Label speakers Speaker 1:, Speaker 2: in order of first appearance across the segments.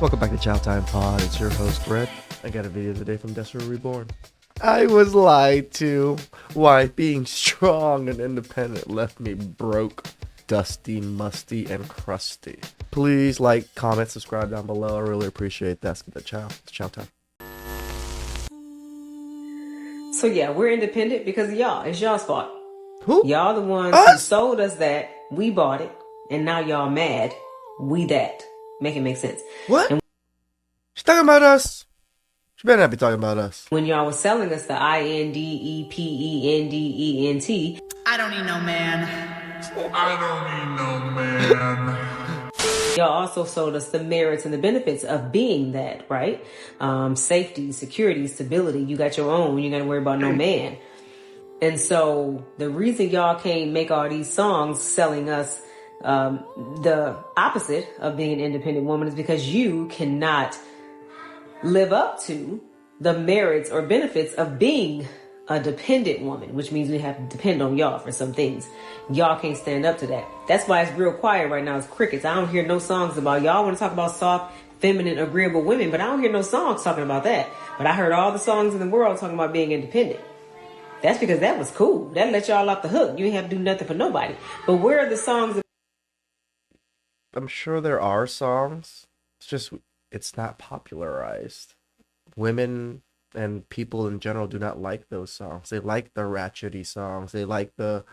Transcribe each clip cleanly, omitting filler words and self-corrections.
Speaker 1: Welcome back to TheChowTimePod. It's your host, Brett. I got a video today from Desperate Reborn. I was lied to. Why being strong and independent left me broke, dusty, musty, and crusty. Please like, comment, subscribe down below. I really appreciate that. Let's get the chow. It's chow time.
Speaker 2: So yeah, we're independent because of y'all. It's y'all's fault.
Speaker 1: Who?
Speaker 2: Y'all the ones who sold us that. We bought it. And now y'all mad. We that. Make it make sense.
Speaker 1: What?
Speaker 2: And
Speaker 1: She's talking about us. She better not be talking about us.
Speaker 2: when y'all was selling us the INDEPENDENT.
Speaker 3: I don't need no man.
Speaker 2: Y'all also sold us the merits and the benefits of being that, right? Safety, security, stability. You got your own. You ain't got to worry about no man. And so the reason y'all can't make all these songs selling us the opposite of being an independent woman is because you cannot live up to the merits or benefits of being a dependent woman, which means we have to depend on y'all for some things. Y'all can't stand up to that. That's why it's real quiet right now. It's crickets. I don't hear no songs about y'all want to talk about soft, feminine, agreeable women, but I don't hear no songs talking about that. But I heard all the songs in the world talking about being independent. That's because that was cool. That let y'all off the hook. You ain't have to do nothing for nobody. But where are the songs?
Speaker 1: I'm sure there are songs. It's just, it's not popularized. Women and people in general do not like those songs. They like the ratchety songs. They like the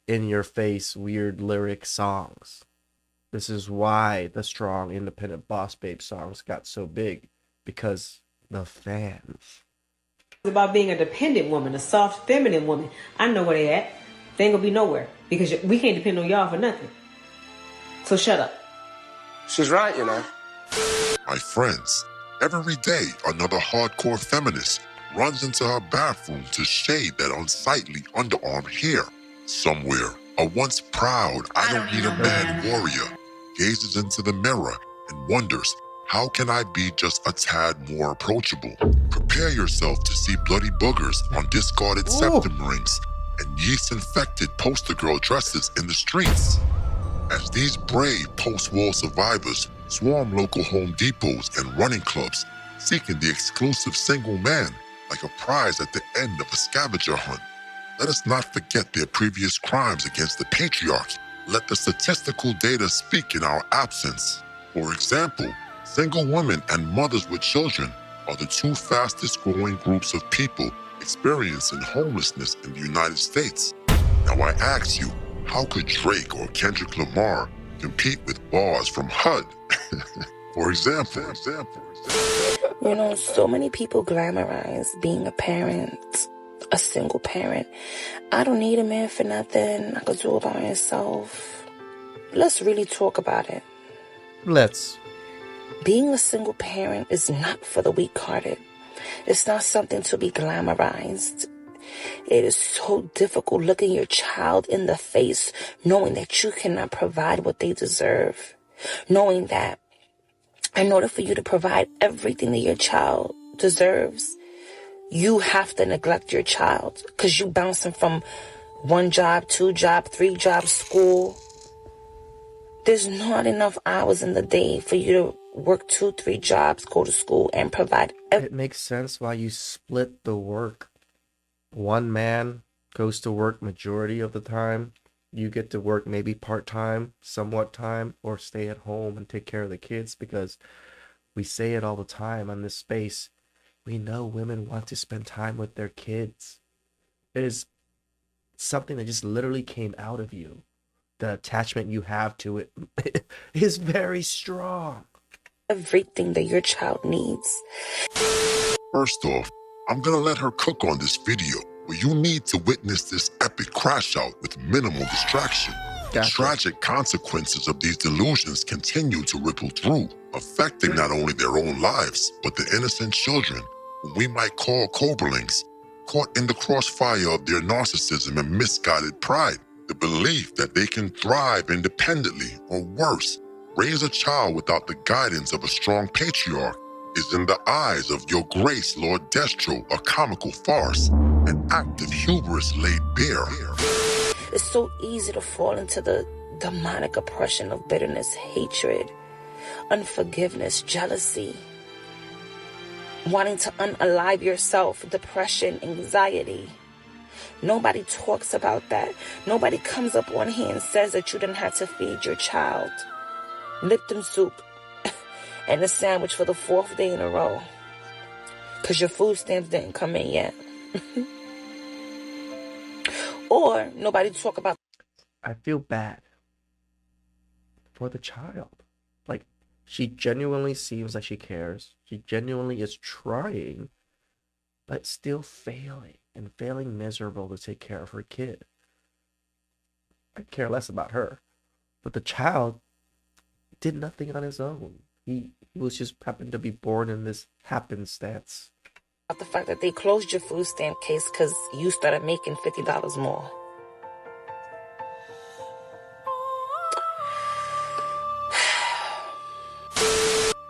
Speaker 1: in-your-face, weird lyric songs. This is why the strong, independent boss babe songs got so big. Because the fans.
Speaker 2: About being a dependent woman, a soft, feminine woman. I know where they at. They ain't gonna be nowhere. Because we can't depend on y'all for nothing. So shut up.
Speaker 4: She's right, you know.
Speaker 5: My friends, every day another hardcore feminist runs into her bathroom to shade that unsightly underarm hair. Somewhere, a once proud, I don't need a man warrior gazes into the mirror and wonders, how can I be just a tad more approachable? Prepare yourself to see bloody boogers on discarded septum rings and yeast-infected poster girl dresses in the streets. As these brave post-war survivors swarm local Home Depots and running clubs, seeking the exclusive single man like a prize at the end of a scavenger hunt. Let us not forget their previous crimes against the patriarchy. Let the statistical data speak in our absence. For example, single women and mothers with children are the two fastest growing groups of people experiencing homelessness in the United States. Now I ask you, how could Drake or Kendrick Lamar compete with bars from HUD? For example.
Speaker 6: You know, so many people glamorize being a parent, a single parent. I don't need a man for nothing. I could do it by myself. Let's really talk about it.
Speaker 1: Let's.
Speaker 6: Being a single parent is not for the weak-hearted. It's not something to be glamorized. It is so difficult looking your child in the face, knowing that you cannot provide what they deserve. Knowing that in order for you to provide everything that your child deserves, you have to neglect your child because you bouncing from one job, two job, three jobs, school. There's not enough hours in the day for you to work 2-3 jobs, go to school, and provide.
Speaker 1: It makes sense why you split the work. One man goes to work majority of the time. You get to work maybe part-time, somewhat time, or stay at home and take care of the kids, because we say it all the time on this space. We know women want to spend time with their kids. It is something that just literally came out of you. The attachment you have to it is very strong.
Speaker 6: Everything that your child needs.
Speaker 5: First off, I'm gonna let her cook on this video, where you need to witness this epic crash out with minimal distraction. The tragic consequences of these delusions continue to ripple through, affecting not only their own lives, but the innocent children, whom we might call cobrelings, caught in the crossfire of their narcissism and misguided pride. The belief that they can thrive independently, or worse, raise a child without the guidance of a strong patriarch, is in the eyes of your grace, Lord Destro, a comical farce, an act of hubris laid bare.
Speaker 6: It's so easy to fall into the demonic oppression of bitterness, hatred, unforgiveness, jealousy, wanting to unalive yourself, depression, anxiety. Nobody talks about that. Nobody comes up on here and says that you didn't have to feed your child Lipton soup and a sandwich for the 4th day in a row because your food stamps didn't come in yet. Or nobody talk about...
Speaker 1: I feel bad for the child. Like, she genuinely seems like she cares. She genuinely is trying, but still failing, and failing miserable to take care of her kid. I care less about her. But the child did nothing on his own. He was just happened to be born in this happenstance.
Speaker 6: the fact that they closed your food stamp case because you started making $50 more.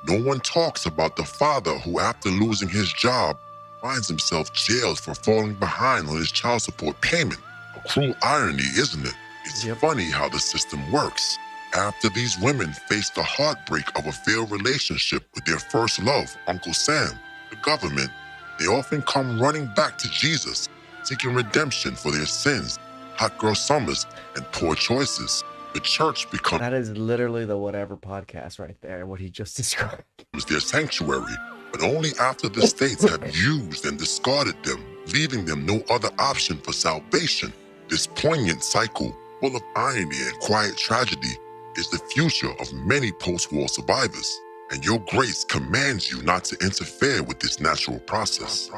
Speaker 5: No one talks about the father who, after losing his job, finds himself jailed for falling behind on his child support payment. A cruel irony, isn't it? It's funny how the system works. After these women face the heartbreak of a failed relationship with their first love, Uncle Sam, the government, they often come running back to Jesus, seeking redemption for their sins, hot girl summers, and poor choices. The church becomes...
Speaker 1: That is literally the Whatever podcast right there, what he just described.
Speaker 5: ...their sanctuary, but only after the states have used and discarded them, leaving them no other option for salvation. This poignant cycle, full of irony and quiet tragedy, is the future of many post-war survivors. And your grace commands you not to interfere with this natural process.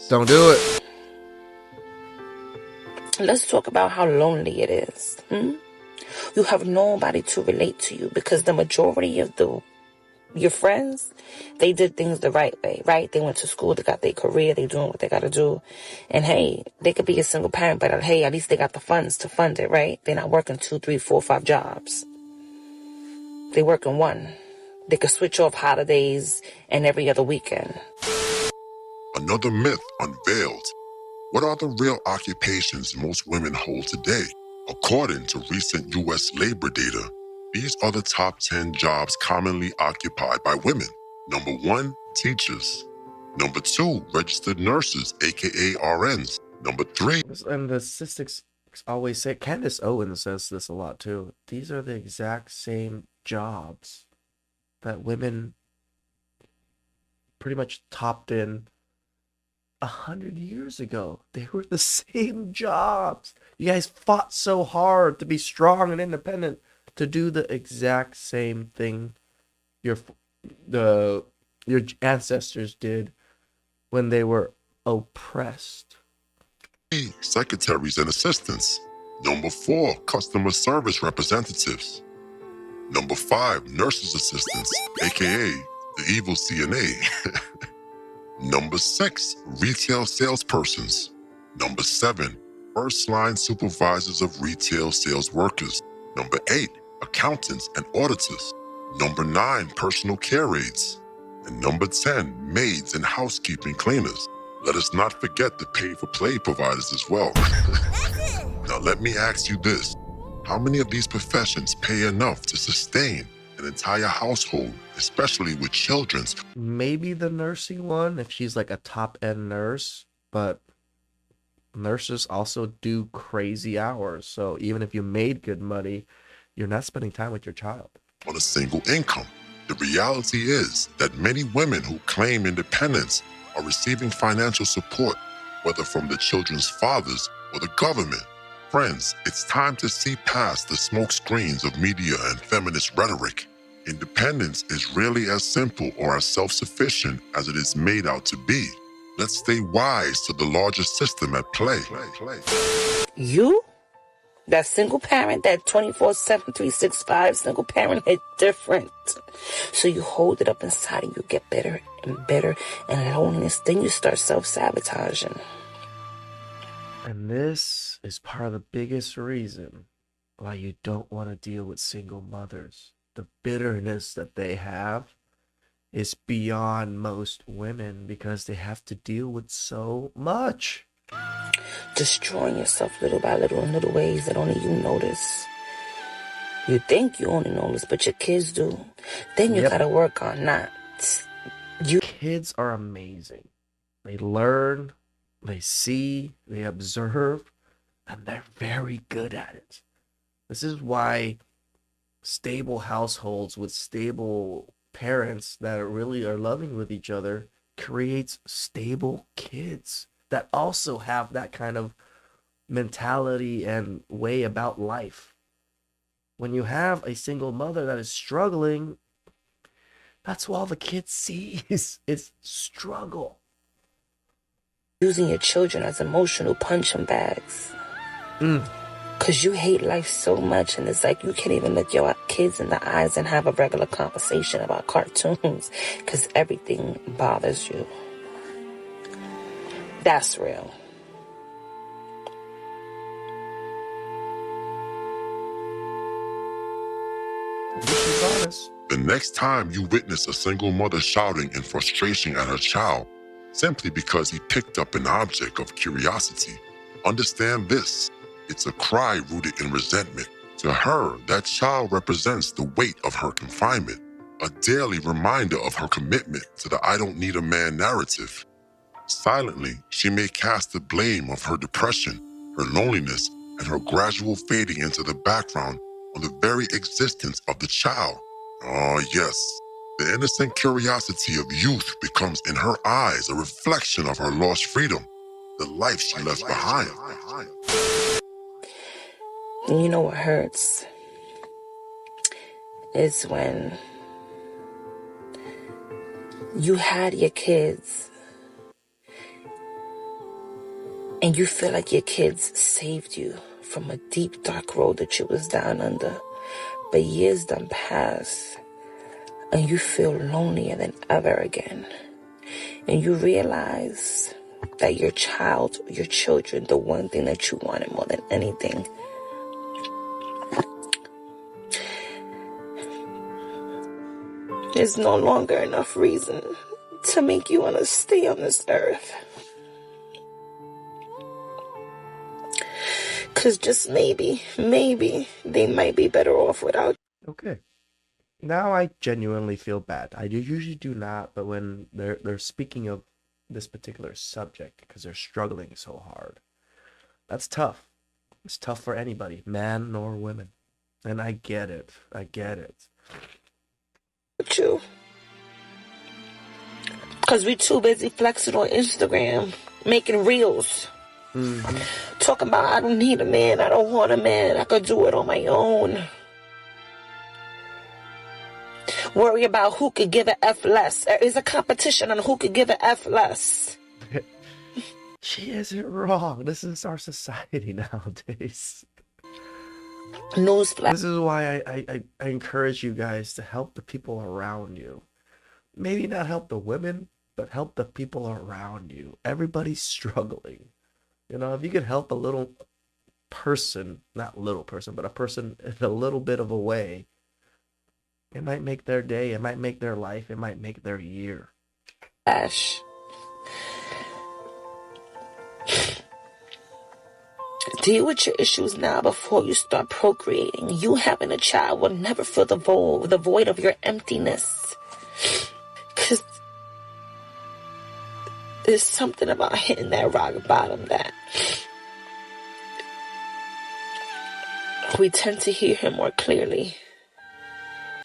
Speaker 1: Don't do it.
Speaker 6: Let's talk about how lonely it is. You have nobody to relate to you because the majority of your friends, they did things the right way, right? They went to school, they got their career, they doing what they got to do. And hey, they could be a single parent, but hey, at least they got the funds to fund it, right? They're not working 2, 3, 4, 5 jobs. They working one. They could switch off holidays and every other weekend.
Speaker 5: Another myth unveiled. What are the real occupations most women hold today? According to recent U.S. labor data, these are the top 10 jobs commonly occupied by women. Number 1, teachers. Number 2, registered nurses, aka RNs. Number 3...
Speaker 1: And the statistics always say, Candace Owens says this a lot too, these are the exact same jobs that women pretty much topped in 100 years ago. They were the same jobs. You guys fought so hard to be strong and independent, to do the exact same thing your ancestors did when they were oppressed.
Speaker 5: Secretaries and assistants. Number 4, customer service representatives. Number 5, nurses assistants, aka the evil CNA. Number 6, retail salespersons. Number 7, first-line supervisors of retail sales workers. Number 8, accountants and auditors. Number 9, personal care aides. And number 10, maids and housekeeping cleaners. Let us not forget the pay-for-play providers as well. Now let me ask you this. How many of these professions pay enough to sustain an entire household, especially with children?
Speaker 1: Maybe the nursing one, if she's like a top-end nurse, but nurses also do crazy hours. So even if you made good money, you're not spending time with your child.
Speaker 5: On a single income. The reality is that many women who claim independence are receiving financial support, whether from the children's fathers or the government. Friends, it's time to see past the smoke screens of media and feminist rhetoric. Independence is really as simple or as self-sufficient as it is made out to be. Let's stay wise to the larger system at play.
Speaker 6: You? That single parent, that 24/7, 365 single parent, is different. So you hold it up inside and you get better and better, and loneliness, then you start self-sabotaging.
Speaker 1: And this is part of the biggest reason why you don't want to deal with single mothers. The bitterness that they have is beyond most women because they have to deal with so much. Destroying
Speaker 6: yourself little by little in little ways that only you notice. You think you only know this, but your kids do. Then you
Speaker 1: Yep.
Speaker 6: gotta work on that.
Speaker 1: Kids are amazing. They learn, they see, they observe, and they're very good at it. This is why stable households with stable parents that really are loving with each other creates stable kids that also have that kind of mentality and way about life. When you have a single mother that is struggling, that's all the kid sees is struggle.
Speaker 6: Using your children as emotional punching bags. Because you hate life so much, and it's like you can't even look your kids in the eyes and have a regular conversation about cartoons because everything bothers you. That's real.
Speaker 1: She's honest.
Speaker 5: The next time you witness a single mother shouting in frustration at her child simply because he picked up an object of curiosity, understand this. It's a cry rooted in resentment. To her, that child represents the weight of her confinement, a daily reminder of her commitment to the I don't need a man narrative. Silently, she may cast the blame of her depression, her loneliness, and her gradual fading into the background on the very existence of the child. Oh, yes. The innocent curiosity of youth becomes in her eyes a reflection of her lost freedom, the life she left behind.
Speaker 6: And you know what hurts? Is when you had your kids and you feel like your kids saved you from a deep, dark road that you was down under. But years done pass and you feel lonelier than ever again. And you realize that your child, your children, the one thing that you wanted more than anything, there's no longer enough reason to make you want to stay on this earth. Because just maybe, they might be better off without.
Speaker 1: Okay. Now I genuinely feel bad. I usually do not, but when they're speaking of this particular subject because they're struggling so hard, that's tough. It's tough for anybody, man nor women. And I get it. I get it.
Speaker 6: You. Because we too busy flexing on Instagram, making reels. Talking about I don't need a man, I don't want a man, I could do it on my own. Worry about who could give a F less. There is a competition on who could give a F less.
Speaker 1: She isn't wrong. This is our society nowadays.
Speaker 6: Newsflash.
Speaker 1: This is why I encourage you guys to help the people around you. Maybe not help the women, but help the people around you. Everybody's struggling. You know, if you could help a little person, not little person, but a person in a little bit of a way, it might make their day, it might make their life, it might make their year.
Speaker 6: Ash. Deal with your issues now before you start procreating. You having a child will never fill the void of your emptiness. Because there's something about hitting that rock bottom that we tend to hear him more clearly.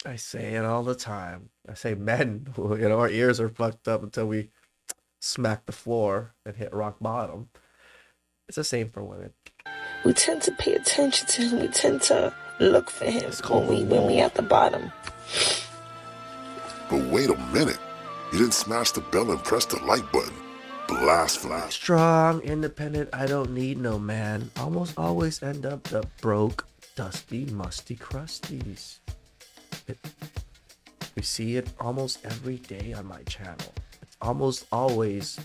Speaker 1: I say it all the time. I say men, you know, our ears are fucked up until we smack the floor and hit rock bottom. It's the same for women.
Speaker 6: We tend to pay attention to him. We tend to look for him when we at the bottom.
Speaker 5: But wait a minute. You didn't smash the bell and press the like button. Blasphemy.
Speaker 1: Strong, independent, I don't need no man. Almost always end up the broke, dusty, musty crusties. We see it almost every day on my channel. It's almost always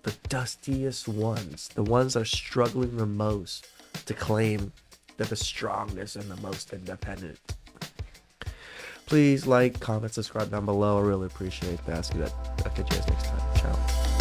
Speaker 1: the dustiest ones, the ones that are struggling the most to claim they're the strongest and the most independent. Please like, comment, subscribe down below. I really appreciate that. See that. I'll catch you guys next time. Ciao.